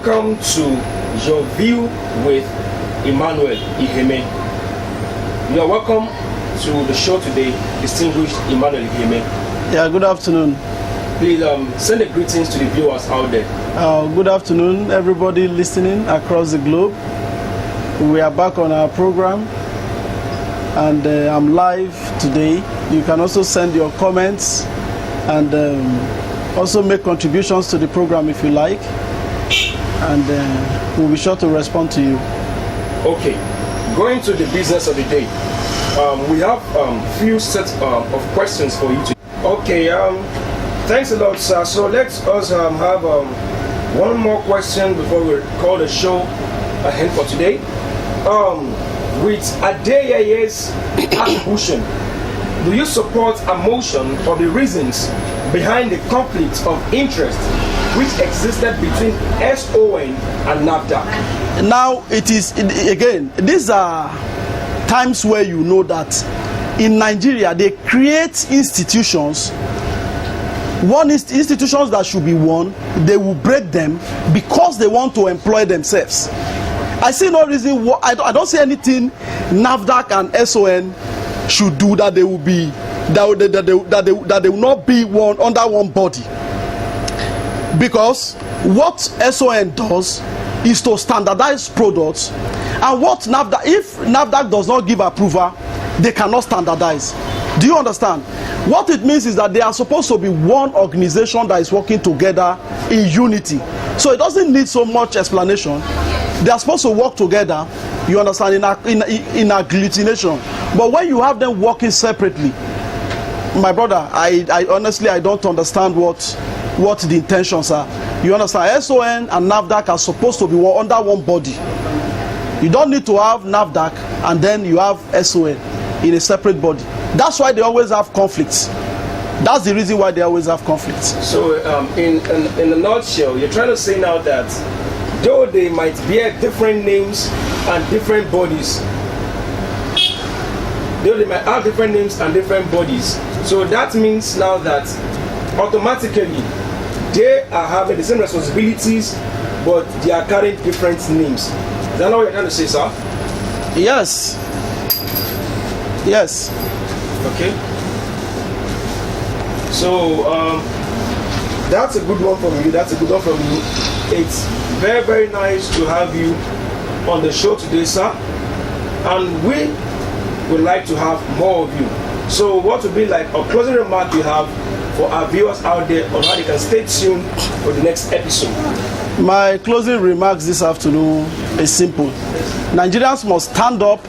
Welcome to Your View with Emmanuel Iheme. You are welcome to the show today, distinguished Emmanuel Iheme. Yeah, good afternoon. Please send the greetings to the viewers out there. Good afternoon, everybody listening across the globe. We are back on our program, and I'm live today. You can also send your comments and also make contributions to the program if you like, and we'll be sure to respond to you. Okay, going to the business of the day. We have few sets of questions for you today. Okay, thanks a lot, sir. So let us have one more question before we call the show ahead for today. With Adeye's attribution, do you support a motion for the reasons behind the conflict of interest which existed between SON and NAFDAC? Now, again, these are times where you know that in Nigeria they create institutions. Institutions that should be won, they will break them because they want to employ themselves. I see no reason why. I don't see anything NAFDAC and SON should do that they will be that they will not be one under one body. Because what SON does is to standardize products, and what NAFDAC, if NAFDAC does not give approval, they cannot standardize. Do you understand? What it means is that they are supposed to be one organization that is working together in unity. So it doesn't need so much explanation. They are supposed to work together, you understand, in agglutination. But when you have them working separately, my brother, I honestly don't understand what the intentions are. You understand? SON and NAFDAC are supposed to be under one body. You don't need to have NAFDAC and then you have SON in a separate body. That's why they always have conflicts. That's the reason why they always have conflicts. So in a nutshell, you're trying to say now that though they might bear different names and different bodies, so that means now that automatically they are having the same responsibilities, but they are carrying different names. Is that not what you're trying to say, sir? Yes. Yes. Okay. So that's a good one from you. It's very, very nice to have you on the show today, sir. And we would like to have more of you. So what would be like a closing remark you have for our viewers out there on how they can stay tuned for the next episode? My closing remarks this afternoon is simple. Nigerians must stand up.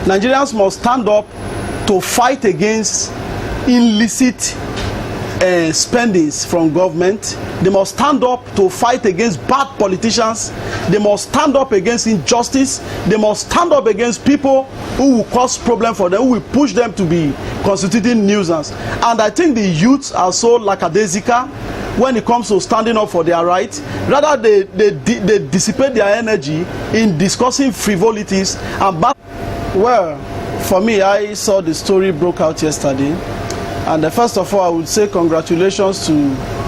Nigerians must stand up to fight against illicit spendings from government. They must stand up to fight against bad politicians. They must stand up against injustice. They must stand up against people who will cause problem for them, who will push them to be constituting nuisance. And I think the youths are so lackadaisical when it comes to standing up for their rights. Rather, they dissipate their energy in discussing frivolities and bad. Well, for me, I saw the story broke out yesterday. And first of all, I would say congratulations to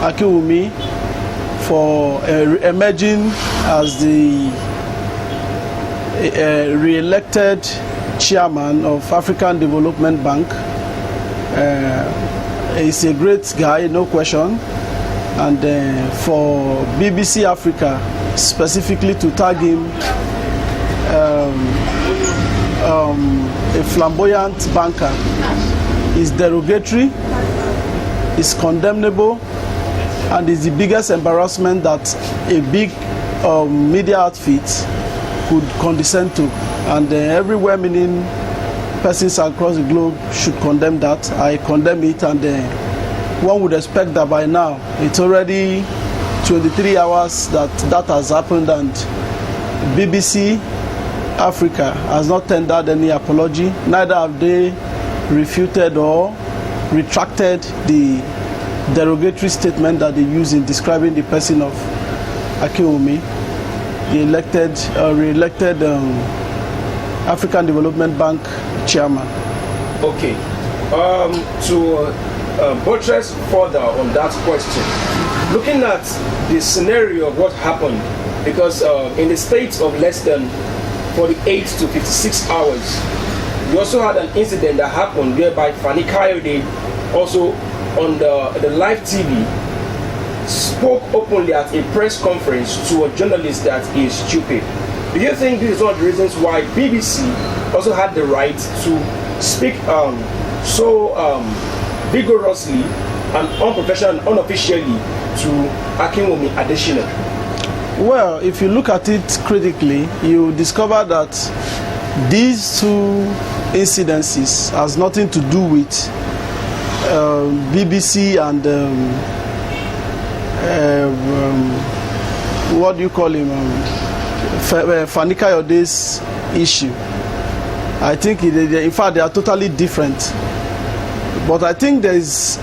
Akiwumi for emerging as the re-elected chairman of African Development Bank. He's a great guy, no question. And for BBC Africa specifically to tag him a flamboyant banker is derogatory, is condemnable, and is the biggest embarrassment that a big media outfit could condescend to. And every well-meaning persons across the globe should condemn that. I condemn it, and one would expect that by now it's already 23 hours that has happened, and BBC Africa has not tendered any apology. Neither have they refuted or retracted the derogatory statement that they use in describing the person of Akiwumi, the re-elected African Development Bank chairman. Okay. To buttress further on that question, looking at the scenario of what happened, because in the states of less than 48 to 56 hours, we also had an incident that happened whereby Fani Kayode, also on the live TV, spoke openly at a press conference to a journalist that is stupid. Do you think this is one of the reasons why BBC also had the right to speak so vigorously and unprofessionally and unofficially to Akinwumi Adesina? Well, if you look at it critically, you discover that these two incidences has nothing to do with BBC and what do you call him, Fani Kayode's issue. I think in fact they are totally different. But I think there is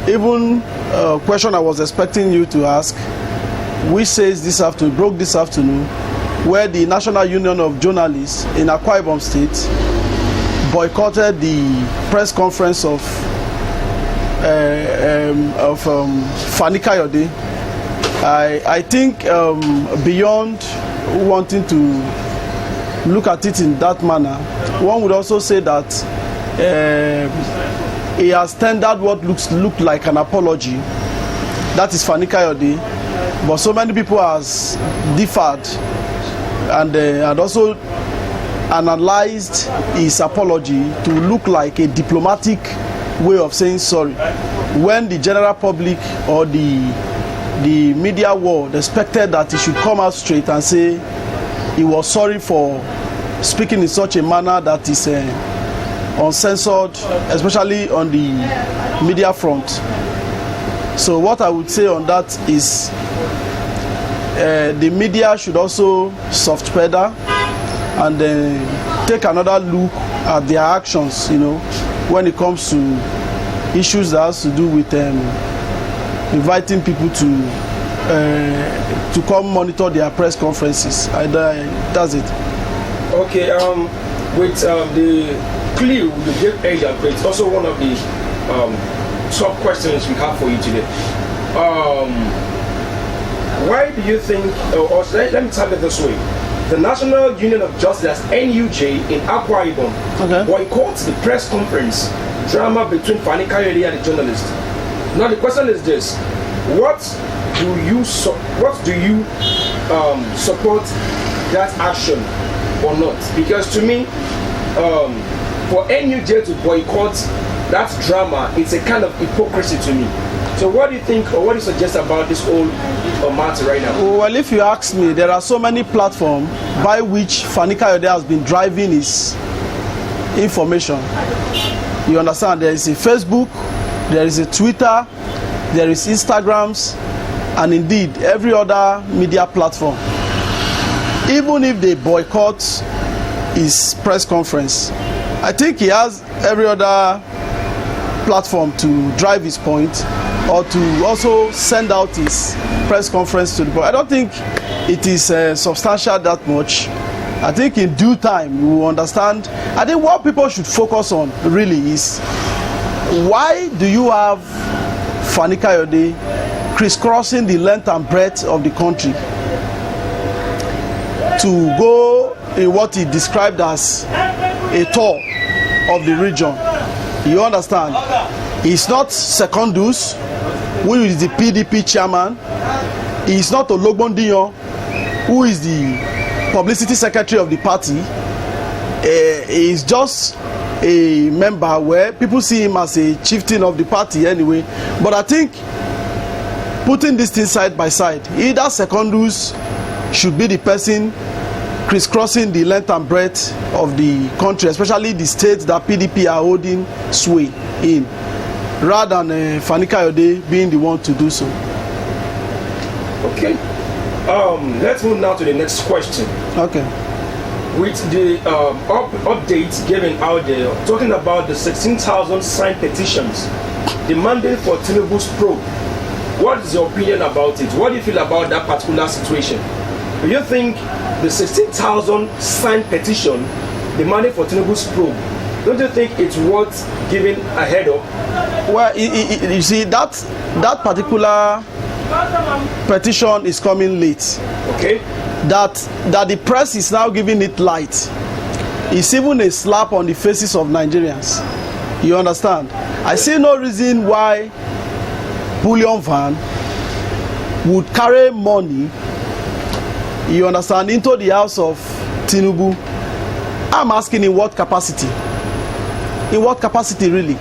even a question I was expecting you to ask, which says broke this afternoon, where the National Union of Journalists in Akwa Ibom State boycotted the press conference of Fani Kayode. I think beyond wanting to look at it in that manner, one would also say that he has tendered what looked like an apology. That is Fani Kayode, but so many people has differed and also analyzed his apology to look like a diplomatic way of saying sorry, when the general public or the media world expected that he should come out straight and say he was sorry for speaking in such a manner that is uncensored, especially on the media front. So what I would say on that is the media should also soft pedal and take another look at their actions, when it comes to issues that has to do with inviting people to come monitor their press conferences. That's it. Okay, with the clue you gave earlier, but it's also one of the top questions we have for you today. Why do you think, or let me tell it this way, the National Union of Justice, NUJ, in Akwa Ibom, boycotts the press conference drama between Fani Kayode and the journalist. Now the question is this: what do you support that action or not? Because to me, for NUJ to boycott that drama, it's a kind of hypocrisy to me. So what do you think, or what do you suggest about this whole matter right now? Well, if you ask me, there are so many platforms by which Fani Kayode has been driving his information. You understand? There is a Facebook, there is a Twitter, there is Instagrams, and indeed every other media platform. Even if they boycott his press conference, I think he has every other platform to drive his point or to also send out his press conference to the public. I don't think it is substantial that much. I think in due time we will understand. I think what people should focus on really is, why do you have Fani Kayode crisscrossing the length and breadth of the country to go in what he described as a tour of the region? You understand? He's not Secondus, who is the PDP chairman. He's not Ologbondiyan, who is the publicity secretary of the party. He's just a member where people see him as a chieftain of the party anyway. But I think putting these things side by side, either Secondus should be the person crisscrossing the length and breadth of the country, especially the states that PDP are holding sway in, rather than Fani Kayode being the one to do so. Okay. Let's move now to the next question. Okay. With the updates given out there, talking about the 16,000 signed petitions demanding for Tinubu's probe, what is your opinion about it? What do you feel about that particular situation? Do you think the 16,000 signed petition demanding for Tinubu's probe, don't you think it's worth giving a head up? Well, you see, that particular petition is coming late. Okay. That the press is now giving it light. It's even a slap on the faces of Nigerians. You understand? I see no reason why bullion van would carry money, you understand, into the house of Tinubu. I'm asking, in what capacity? In what capacity, really?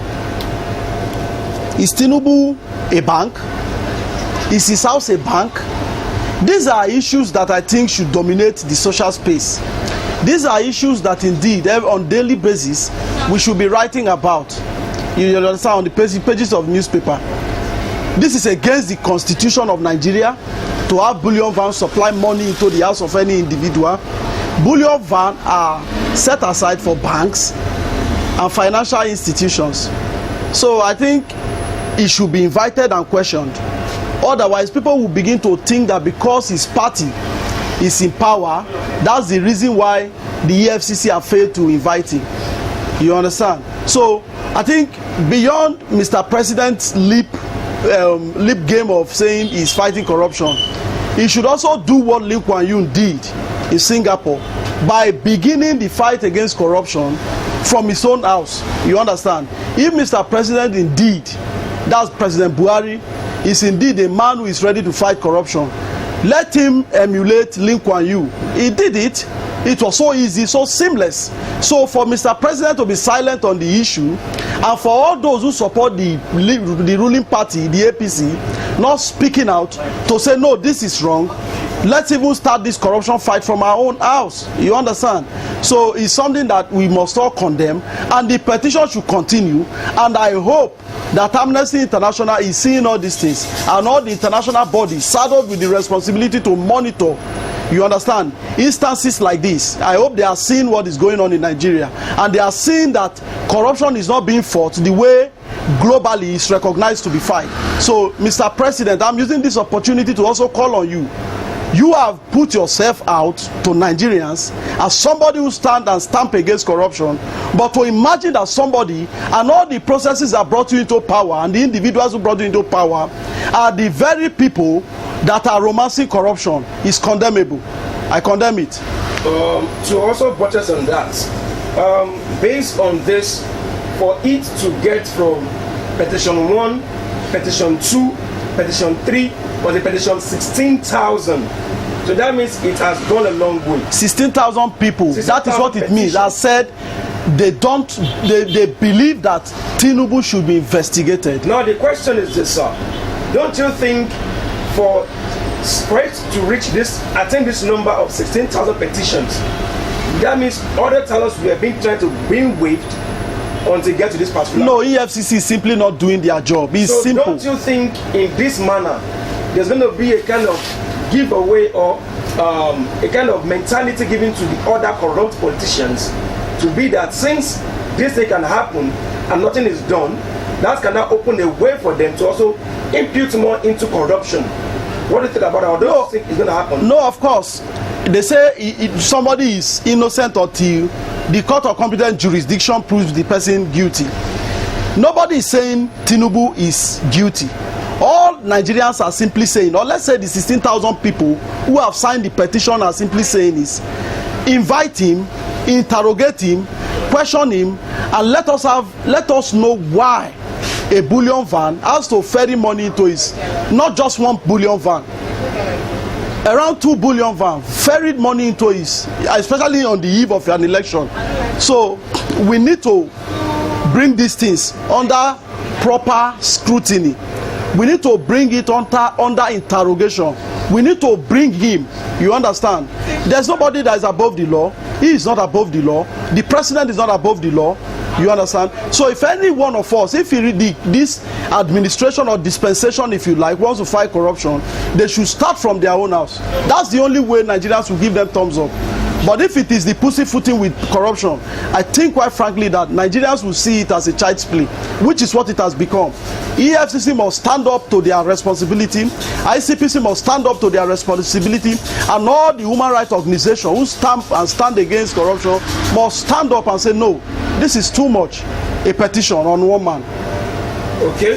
Is Tinubu a bank? Is his house a bank? These are issues that I think should dominate the social space. These are issues that indeed on daily basis we should be writing about. You understand, on the pages of newspaper. This is against the constitution of Nigeria to have bullion van supply money into the house of any individual. Bullion van are set aside for banks and financial institutions. So I think it should be invited and questioned. Otherwise, people will begin to think that because his party is in power, that's the reason why the EFCC have failed to invite him. You understand? So I think beyond Mr. President's lip game of saying he's fighting corruption, he should also do what Lee Kuan Yew did in Singapore by beginning the fight against corruption from his own house. You understand? If Mr. President indeed, that's President Buhari, is indeed a man who is ready to fight corruption, let him emulate Lee Kuan Yew. He did it. It was so easy, so seamless. So for Mr. President to be silent on the issue, and for all those who support the ruling party, the APC, not speaking out to say, no, this is wrong, let's even start this corruption fight from our own house. You understand? So it's something that we must all condemn, and the petition should continue. And I hope that Amnesty International is seeing all these things, and all the international bodies saddled with the responsibility to monitor, you understand, instances like this. I hope they are seeing what is going on in Nigeria, and they are seeing that corruption is not being fought the way globally is recognized to be fought. So Mr. President, I'm using this opportunity to also call on you. You have put yourself out to Nigerians as somebody who stand and stamp against corruption, but to imagine that somebody and all the processes that brought you into power and the individuals who brought you into power are the very people that are romancing corruption is condemnable. I condemn it. To also buttress on that, based on this, for it to get from petition 1, petition 2, petition 3, or the petition 16,000, so that means it has gone a long way. 16,000 people. 16, that is what it means. I said they believe that Tinubu should be investigated. Now the question is this, sir. Don't you think for it to reach this, attain this number of 16,000 petitions, that means other tellers we have been trying to bring waived until get to this particular? No, EFCC is simply not doing their job. It's so simple. Don't you think in this manner there's going to be a kind of giveaway or a kind of mentality given to the other corrupt politicians to be that since this thing can happen and nothing is done, that can now open a way for them to also impute more into corruption? What do you think about that? Or do you think it's going to happen? No, of course. They say if somebody is innocent until the court of competent jurisdiction proves the person guilty. Nobody is saying Tinubu is guilty. All Nigerians are simply saying, or let's say the 16,000 people who have signed the petition are simply saying is, invite him, interrogate him, question him, and let us know why a bullion van has to ferry money into his, not just one bullion van, around 2 bullion van ferried money into his, especially on the eve of an election. So we need to bring these things under proper scrutiny. We need to bring it under interrogation. We need to bring him. You understand? There's nobody that is above the law. He is not above the law. The president is not above the law. You understand? So if any one of us, if you read this administration or dispensation, if you like, wants to fight corruption, they should start from their own house. That's the only way Nigerians will give them thumbs up. But if it is the pussyfooting with corruption, I think quite frankly that Nigerians will see it as a child's play, which is what it has become. EFCC must stand up to their responsibility. ICPC must stand up to their responsibility. And all the human rights organizations who stand against corruption must stand up and say, no, this is too much. A petition on one man. Okay.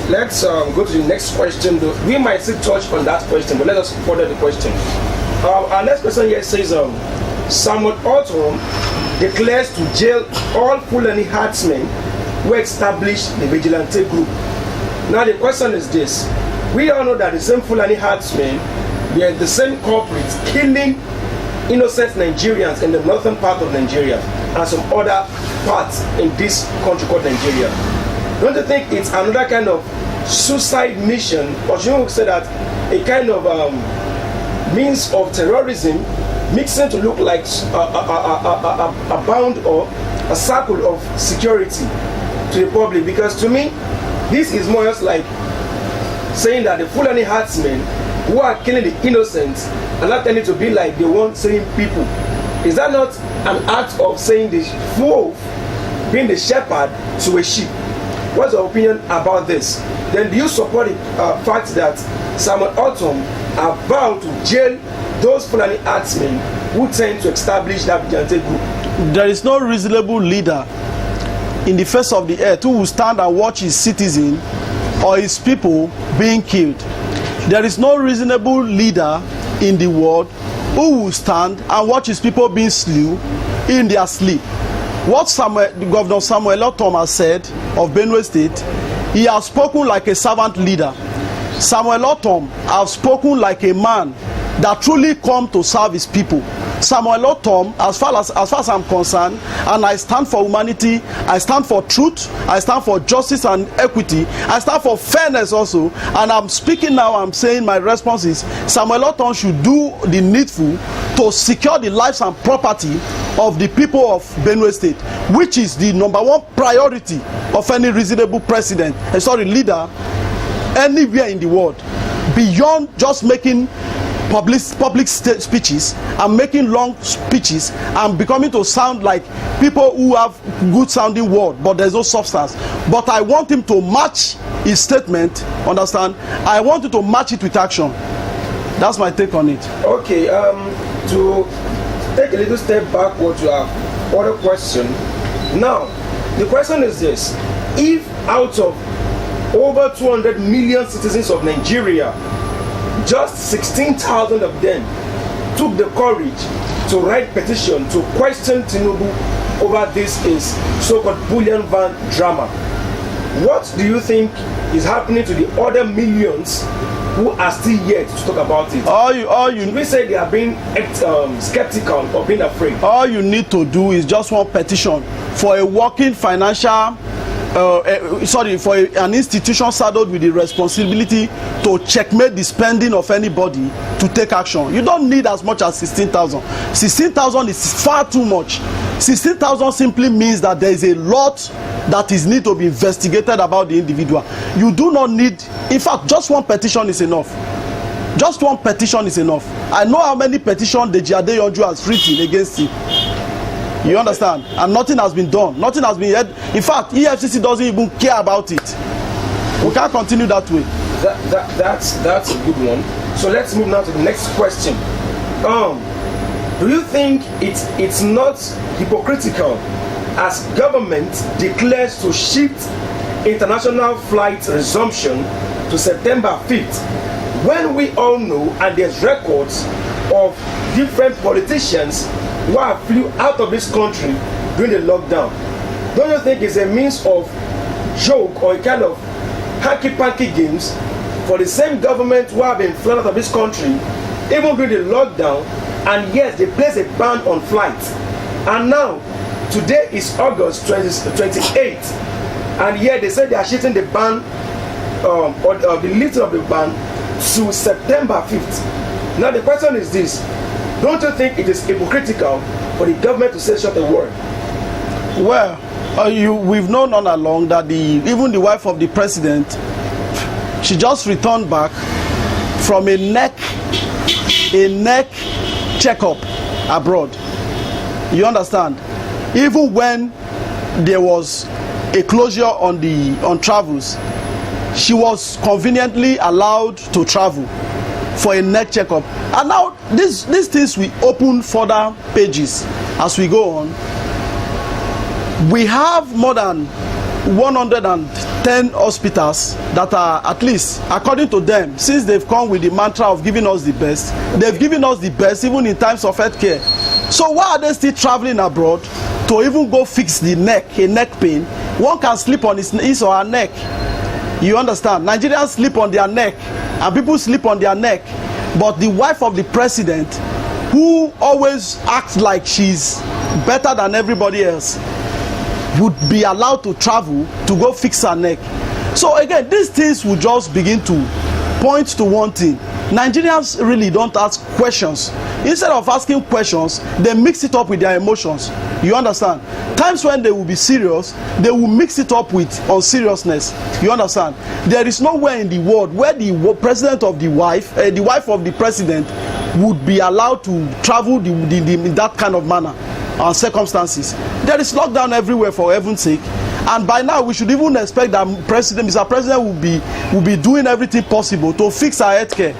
let's go to the next question. We might still touch on that question, but let us further the question. Our next question here says, Samuel Ortom declares to jail all Fulani herdsmen who established the vigilante group. Now the question is this. We all know that the same Fulani herdsmen were the same culprits killing innocent Nigerians in the northern part of Nigeria and some other parts in this country called Nigeria. Don't you think it's another kind of suicide mission, or should we say that a kind of means of terrorism mixing to look like a bound or a circle of security to the public? Because to me, this is more or less like saying that the Fulani herdsmen who are killing the innocents are not tending to be like the one saying people. Is that not an act of saying the wolf being the shepherd to a sheep? What's your opinion about this? Then do you support the fact that Samuel Ortom are bound to jail those Fulani herdsmen who tend to establish that vigilante group? There is no reasonable leader in the face of the earth who will stand and watch his citizen or his people being killed. There is no reasonable leader in the world who will stand and watch his people being slew in their sleep. What Governor Samuel Ortom has said of Benue State, he has spoken like a servant leader. Samuel Ortom has spoken like a man that truly come to serve his people. Samuel Ortom, as far as I'm concerned, and I stand for humanity, I stand for truth, I stand for justice and equity, I stand for fairness also, and I'm speaking now, I'm saying my response is Samuel Ortom should do the needful to secure the lives and property of the people of Benue State, which is the _1 priority of any reasonable leader anywhere in the world, beyond just making public speeches and making long speeches and becoming to sound like people who have good sounding word but there's no substance. But I want him to match his statement, understand? I want him to match it with action. That's my take on it. Okay, to take a little step backward to our other question. Now, the question is this: if out of over 200 million citizens of Nigeria, just 16,000 of them took the courage to write petition to question Tinubu over this so-called bullion van drama, what do you think is happening to the other millions who are still yet to talk about it? Should we say they are being skeptical or being afraid? All you need to do is just one petition for a working financial for an institution saddled with the responsibility to checkmate the spending of anybody to take action. You don't need as much as 16,000. 16,000 is far too much. 16,000 simply means that there is a lot that is need to be investigated about the individual. You do not need, in fact, just one petition is enough. Just one petition is enough. I know how many petitions the Deji Adeyonju has written against him. You understand? And nothing has been done. Nothing has been heard. In fact, EFCC doesn't even care about it. We can't continue that way. That's a good one. So let's move now to the next question. Do you think it's not hypocritical as government declares to shift international flight resumption to September 5th when we all know and there's records of different politicians who have flew out of this country during the lockdown? Don't you think it's a means of joke or a kind of hanky-panky games for the same government who have been flown out of this country even during the lockdown, and yes, they place a ban on flights, and now today is August 28th, and yet they said they are shifting the ban or the lifting of the ban to September 5th. Now the question is this: don't you think it is hypocritical for the government to say such a word? Well, we've known all along that even the wife of the president, she just returned back from a neck checkup abroad. You understand? Even when there was a closure on travels, she was conveniently allowed to travel for a neck checkup. And now these things will open further pages as we go on. We have more than 110 hospitals that are, at least according to them, since they've come with the mantra of giving us the best, they've given us the best even in times of health care. So why are they still traveling abroad to even go fix the neck, a neck pain? One can sleep on his or her neck. You understand? Nigerians sleep on their neck and people sleep on their neck, but the wife of the president, who always acts like she's better than everybody else, would be allowed to travel to go fix her neck. So again, these things will just begin to point to one thing: Nigerians really don't ask questions. Instead of asking questions, they mix it up with their emotions. You understand? Times when they will be serious, they will mix it up with unseriousness. You understand? There is nowhere in the world where the president of the wife of the president would be allowed to travel in that kind of manner and circumstances. There is lockdown everywhere, for heaven's sake. And by now we should even expect that Mr. President will be doing everything possible to fix our health care.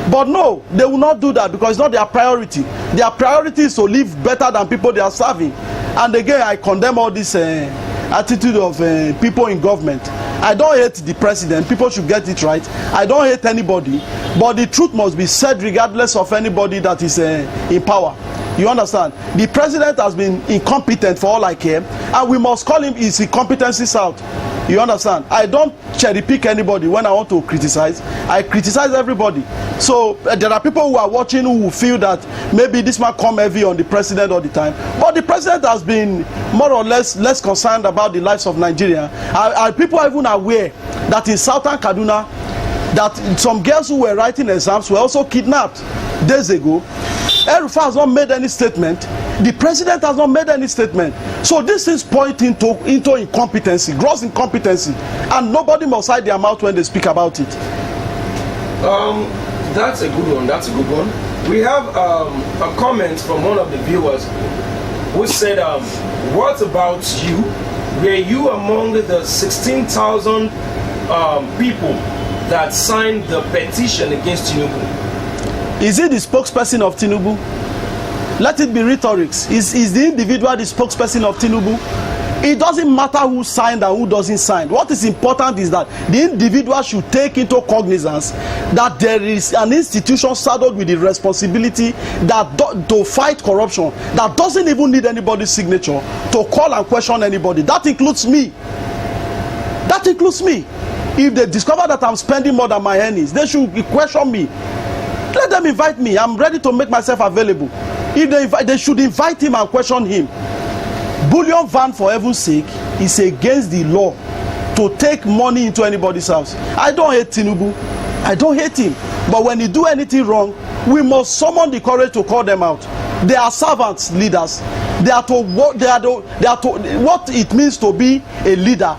But no, they will not do that because it's not their priority. Their priority is to live better than people they are serving. And again, I condemn all this attitude of people in government. I don't hate the president. People should get it right. I don't hate anybody. But the truth must be said regardless of anybody that is in power. You understand? The president has been incompetent for all I care, and we must call him his incompetencies out. You understand? I don't cherry pick anybody when I want to criticize. I criticize everybody. So there are people who are watching who will feel that maybe this might come heavy on the president all the time. But the president has been more or less concerned about the lives of Nigeria. Are people even aware that in southern Kaduna, that some girls who were writing exams were also kidnapped days ago? El-Rufai has not made any statement. The president has not made any statement. So this is pointing into incompetency, gross incompetency, and nobody must hide their mouth when they speak about it. That's a good one. That's a good one. We have a comment from one of the viewers who said, "What about you? Were you among the 16,000 people that signed the petition against Tinubu?" Is he the spokesperson of Tinubu? Let it be rhetorics. Is the individual the spokesperson of Tinubu? It doesn't matter who signed and who doesn't sign. What is important is that the individual should take into cognizance that there is an institution saddled with the responsibility to fight corruption that doesn't even need anybody's signature to call and question anybody. That includes me. That includes me. If they discover that I'm spending more than my earnings, they should question me. Let them invite me. I'm ready to make myself available. If they should invite him and question him. Bullion van, for heaven's sake, is against the law to take money into anybody's house. I don't hate Tinubu. I don't hate him. But when he do anything wrong, we must summon the courage to call them out. They are servants, leaders. They are what it means to be a leader.